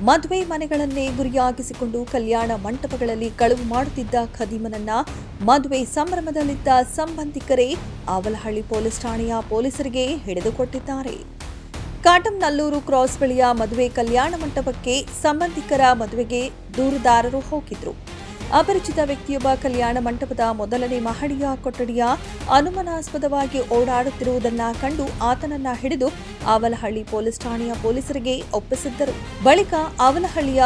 ಮದುವೆ ಮನೆಗಳನ್ನೇ ಗುರಿಯಾಗಿಸಿಕೊಂಡು ಕಲ್ಯಾಣ ಮಂಟಪಗಳಲ್ಲಿ ಕಳವು ಮಾಡುತ್ತಿದ್ದ ಖದೀಮನನ್ನ ಮದುವೆ ಸಂಭ್ರಮದಲ್ಲಿದ್ದ ಸಂಬಂಧಿಕರೇ ಅವಲಹಳ್ಳಿ ಪೊಲೀಸ್ ಠಾಣೆಯ ಪೊಲೀಸರಿಗೆ ಹಿಡಿದುಕೊಟ್ಟಿದ್ದಾರೆ. ಕಾಟಂನಲ್ಲೂರು ಕ್ರಾಸ್ ಬಳಿಯ ಮದುವೆ ಕಲ್ಯಾಣ ಮಂಟಪಕ್ಕೆ ಸಂಬಂಧಿಕರ ಮದುವೆಗೆ ದೂರುದಾರರು ಹೋಗಿದ್ರು. ಅಪರಿಚಿತ ವ್ಯಕ್ತಿಯೊಬ್ಬ ಕಲ್ಯಾಣ ಮಂಟಪದ ಮೊದಲನೇ ಮಹಡಿಯ ಕೊಠಡಿಯ ಅನುಮಾನಾಸ್ಪದವಾಗಿ ಓಡಾಡುತ್ತಿರುವುದನ್ನ ಕಂಡು ಆತನನ್ನ ಹಿಡಿದು ಅವಲಹಳ್ಳಿ ಪೊಲೀಸ್ ಠಾಣೆಯ ಪೊಲೀಸರಿಗೆ ಒಪ್ಪಿಸಿದ್ದರು. ಬಳಿಕ ಅವಲಹಳ್ಳಿಯ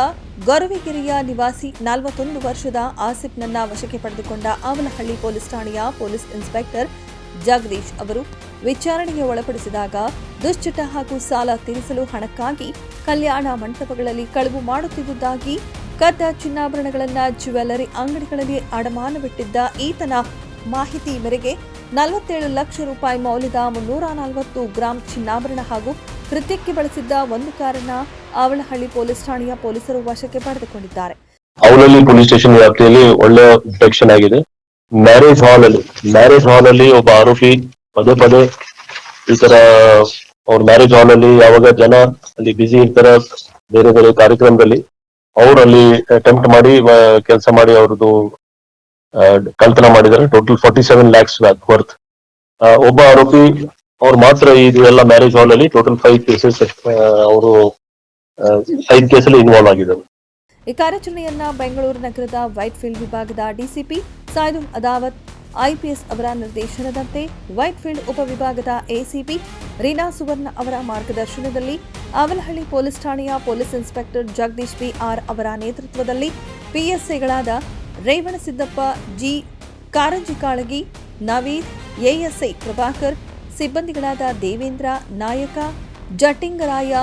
ಗೊರವೆಗೆರೆಯ ನಿವಾಸಿ 41 ವರ್ಷದ ಆಸಿಫ್ನನ್ನ ವಶಕ್ಕೆ ಪಡೆದುಕೊಂಡ ಅವಲಹಳ್ಳಿ ಪೊಲೀಸ್ ಠಾಣೆಯ ಪೊಲೀಸ್ ಇನ್ಸ್ಪೆಕ್ಟರ್ ಜಗದೀಶ್ ಅವರು ವಿಚಾರಣೆಗೆ ಒಳಪಡಿಸಿದಾಗ ದುಶ್ಚಟ ಹಾಗೂ ಸಾಲ ತೀರಿಸಲು ಹಣಕ್ಕಾಗಿ ಕಲ್ಯಾಣ ಮಂಟಪಗಳಲ್ಲಿ ಕಳವು ಮಾಡುತ್ತಿದ್ದುದಾಗಿ, ಕದ್ದ ಚಿನ್ನಾಭರಣಗಳನ್ನ ಜ್ಯುವೆಲ್ಲರಿ ಅಂಗಡಿಗಳಲ್ಲಿ ಅಡಮಾನವಿಟ್ಟಿದ್ದ ಈತನ ಮಾಹಿತಿ ಮೇರೆಗೆ 47 ಲಕ್ಷ ರೂಪಾಯಿ ಮೌಲ್ಯದ 340 ಗ್ರಾಂ ಚಿನ್ನಾಭರಣ ಹಾಗೂ ಕೃತ್ಯಕ್ಕೆ ಬಳಸಿದ್ದ ಒಂದು ಕಾರನ್ನ ಅವಲಹಳ್ಳಿ ಪೊಲೀಸ್ ಠಾಣೆಯ ಪೊಲೀಸರು ವಶಕ್ಕೆ ಪಡೆದುಕೊಂಡಿದ್ದಾರೆ. ಅವಲಹಳ್ಳಿ ಪೊಲೀಸ್ ಸ್ಟೇಷನ್ ವ್ಯಾಪ್ತಿಯಲ್ಲಿ ಒಳ್ಳೆಯ ಡಿಟೆಕ್ಷನ್ ಆಗಿದೆ. ಮ್ಯಾರೇಜ್ ಹಾಲ್ ಅಲ್ಲಿ ಒಬ್ಬ ಆರೋಪಿ ಪದೇ ಈ ತರ ಅವ್ರ ಮ್ಯಾರೇಜ್ ಹಾಲ್ ಅಲ್ಲಿ ಯಾವಾಗ ಜನ ಅಲ್ಲಿ ಬಿಸಿ ಇರ್ತಾರ ಬೇರೆ ಬೇರೆ ಕಾರ್ಯಕ್ರಮದಲ್ಲಿ ಅವರಲ್ಲಿ ಅಟೆಂಪ್ಟ್ ಮಾಡಿ ಕೆಲಸ ಮಾಡಿ ಅವ್ರದ್ದು ಕಳ್ತನ ಮಾಡಿದ್ದಾರೆ. Total 47 lakhs worth. ಒಬ್ಬ ಆರೋಪಿ ಅವ್ರು ಮಾತ್ರ ಇದು ಎಲ್ಲ ಮ್ಯಾರೇಜ್ ಹಾಲ್ ಅಲ್ಲಿ ಟೋಟಲ್ 5 ಕೇಸಸ್ ಅವರು 5 ಕೇಸಲ್ಲಿ ಇನ್ವಾಲ್ವ್ ಆಗಿದ್ದಾರೆ. ಈ ಕಾರ್ಯಾಚರಣೆಯನ್ನ ಬೆಂಗಳೂರು ನಗರದ ವೈಟ್ ಫೀಲ್ಡ್ ವಿಭಾಗದ ಡಿಸಿಪಿ ಸಾಯ್ದುಲ್ ಅದಾವತ್ ಐಪಿಎಸ್ ಅವರ ನಿರ್ದೇಶನದಂತೆ ವೈಟ್ ಫೀಲ್ಡ್ ಉಪವಿಭಾಗದ ಎಸಿಪಿ ರೀನಾ ಸುವರ್ಣ ಅವರ ಮಾರ್ಗದರ್ಶನದಲ್ಲಿ ಅವಲಹಳ್ಳಿ ಪೊಲೀಸ್ ಠಾಣೆಯ ಪೊಲೀಸ್ ಇನ್ಸ್ಪೆಕ್ಟರ್ ಜಗದೀಶ್ ಬಿಆರ್ ಅವರ ನೇತೃತ್ವದಲ್ಲಿ ಪಿಎಸ್ಐಗಳಾದ ರೇವಣಸಿದ್ದಪ್ಪ ಜಿ, ಕಾರಂಜಿ ಕಾಳಗಿ, ನವೀದ್, ಎಎಸ್ಐ ಪ್ರಭಾಕರ್, ಸಿಬ್ಬಂದಿಗಳಾದ ದೇವೇಂದ್ರ, ನಾಯಕ, ಜಟ್ಟಿಂಗರಾಯ,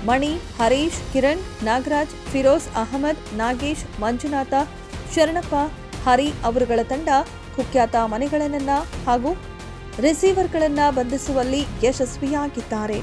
ಮಣಿ, ಹರೀಶ್, ಕಿರಣ್, ನಾಗರಾಜ್, ಫಿರೋಜ್ ಅಹಮದ್, ನಾಗೇಶ್, ಮಂಜುನಾಥ, ಶರಣಪ್ಪ, ಹರಿ ಅವರುಗಳ ತಂಡ ಕುಖ್ಯಾತ ಮನೆಗಳನ್ನ ಹಾಗೂ ರಿಸೀವರ್ಗಳನ್ನ ಬಂಧಿಸುವಲ್ಲಿ ಯಶಸ್ವಿಯಾಗಿದ್ದಾರೆ.